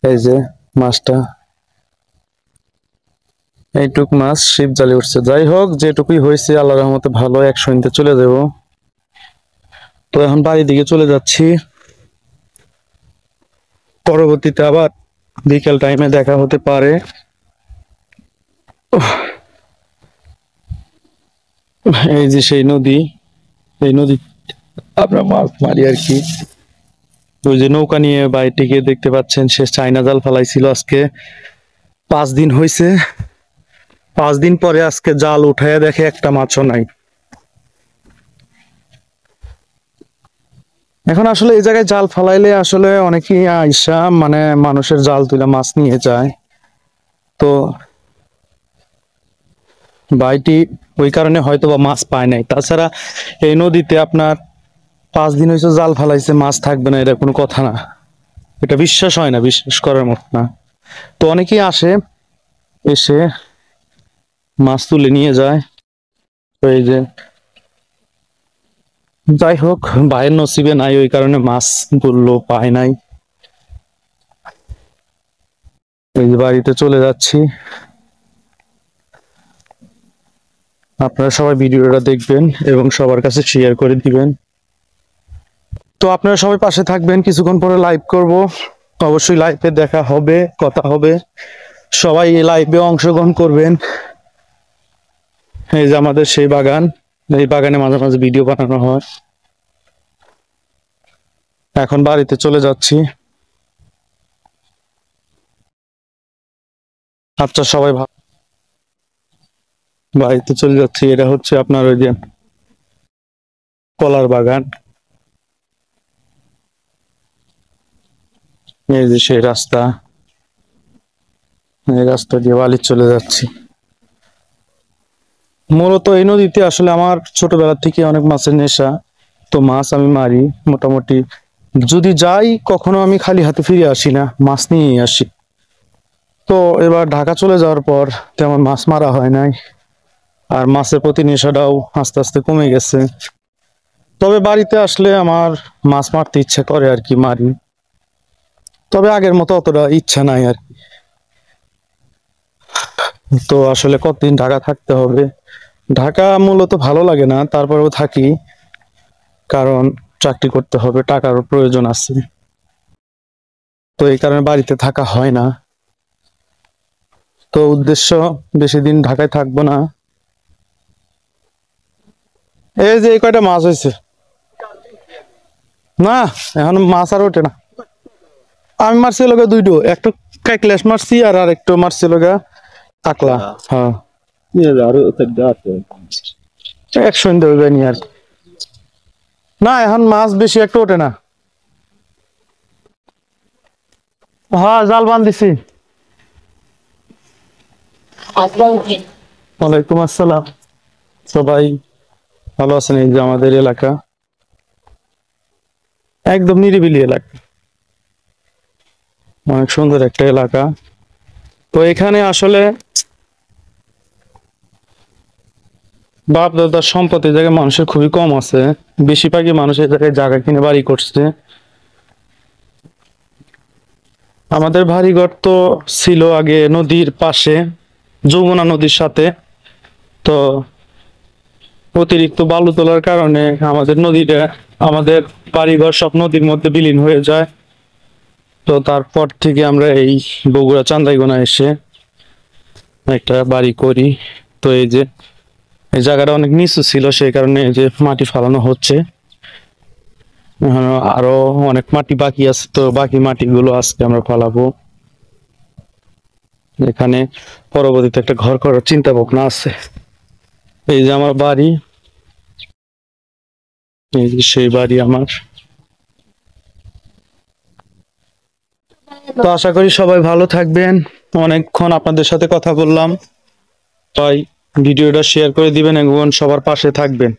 এই যে মাছটা, এইটুক মাছ শিব জালে উঠছে। যাই হোক, যেটুকুই হয়েছে আল্লাহর রহমতে ভালো, 100 চলে যাব। তো এখন বাড়ির দিকে চলে যাচ্ছি, পরবর্তীতে আবার বিকেল টাইমে দেখা হতে পারে। এই যে সেই নদী, এই নদী আমরা মাছ মারি আর কি। ওই যে নৌকা নিয়ে বাইটিকে দেখতে পাচ্ছেন, সে চাইনা জাল ফেলাইছিল। আজকে 5 দিন হয়েছে, 5 দিন পরে আজকে জাল উঠায় দেখে একটা মাছও নাই। এখন আসলে এই জায়গায় জাল ফালাইলে আসলে অনেকেই আইসা মানে মানুষের জাল তুলে মাছ নিয়ে যায়। তো ভাইটি ওই কারণে হয়তো বা মাছ পায় নাই। তাছাড়া এই নদীতে আপনার 5 দিন হয়েছে জাল ফালাইছে, মাছ থাকবে না এটা কোনো কথা না। এটা বিশ্বাস হয় না, বিশ্বাস করার মতো না। তো অনেকেই আসে, এসে মাছ তুলে নিয়ে যায়। তো এই যে, যাই হোক, ভাইয়ের নসিবে নাই, ওই কারণে মাছ বললো পায় নাই। এই যে বাড়িতে চলে যাচ্ছি। আপনারা সবাই ভিডিওটা দেখবেন এবং সবার কাছে শেয়ার করে দিবেন। তো আপনারা সবাই পাশে থাকবেন, কিছুক্ষণ পরে লাইভ করব। অবশ্যই লাইভে দেখা হবে, কথা হবে। সবাই এই লাইভে অংশগ্রহণ করবেন। এই যে আমাদের সেই বাগান, এই বাগানে মাঝে মাঝে ভিডিও বানানো হয়। এখন বাড়িতে চলে যাচ্ছি। আচ্ছা, সবাই বাড়িতে চলে যাচ্ছি। এটা হচ্ছে আপনার ওই যে কলার বাগান। এই যে সেই রাস্তা, এই রাস্তা দিয়ে বাড়ি চলে যাচ্ছি। মূলত এই নদীতে আসলে আমার ছোটবেলা থেকে অনেক মাছের নেশা। তো মাছ আমি মারি মোটামুটি। যদি যাই কখনো আমি খালি হাতে ফিরে আসি না, মাছ নিয়েই আসি। তো এবার ঢাকা চলে যাওয়ার পর তেমন মাছ মারা হয় নাই, আর মাছের প্রতি নেশাটাও আস্তে আস্তে কমে গেছে। তবে বাড়িতে আসলে আমার মাছ মারতে ইচ্ছে করে আর কি, মারি। তবে আগের মতো অতটা ইচ্ছা নাই আর কি। তো আসলে কতদিন ঢাকা থাকতে হবে। ঢাকা মূলত ভালো লাগে না, তারপরেও থাকি, কারণ চাকরি করতে হবে, টাকারও প্রয়োজন আছে। তো এই কারণে বাড়িতে থাকা হয় না। তো উদ্দেশ্য, বেশি দিন ঢাকায় থাকবো না। এই যে এই কয়টা মাছ হয়েছে না, এখন মাছ আর ওঠে না। আমি মারছি লগা দুইটো, একটা কাইক্লাস মারছি আর আরেকটু মারছি লগা কাকলা। হ্যাঁ, আরো আছে 100 দেবে নি আর কি। না, এখন মাছ বেশি একটা ওঠে না। হ্যাঁ, জাল বান্ধিছি। ওয়ালাইকুম আসসালাম। সবাই ভালো আছেন? এই যে আমাদের এলাকা, একদম নিরিবিলি এলাকা, অনেক সুন্দর একটা এলাকা। তো এখানে আসলে বাপ দাদার সম্পদ এই জায়গায় মানুষের খুবই কম আছে। বেশিরভাগই মানুষ এই জায়গায় জায়গা কিনে বাড়ি করছে। আমাদের বাড়িঘর তো ছিল আগে নদীর পাশে, যমুনা নদীর সাথে। তো অতিরিক্ত বালু তোলার কারণে আমাদের নদীটা, আমাদের বাড়িঘর সব নদীর মধ্যে বিলীন হয়ে যায়। তো তারপর থেকে আমরা এই বগুড়া চান্দাইগোনা এসে একটা বাড়ি করি। তো এই যে এই জায়গাটা অনেক নিচু ছিল, সেই কারণে এই যে মাটি ফালানো হচ্ছে। আরো অনেক মাটি বাকি আছে, তো বাকি মাটিগুলো আজকে আমরা ফালাবো। এখানে পরবর্তীতে একটা ঘর করার চিন্তা ভাবনা আছে। এই যে আমার বাড়ি, এই যে সেই বাড়ি আমার। তো আশা করি সবাই ভালো থাকবেন। অনেকক্ষণ আপনাদের সাথে কথা বললাম। তাই ভিডিওটা শেয়ার করে দিবেন এবং সবার পাশে থাকবেন।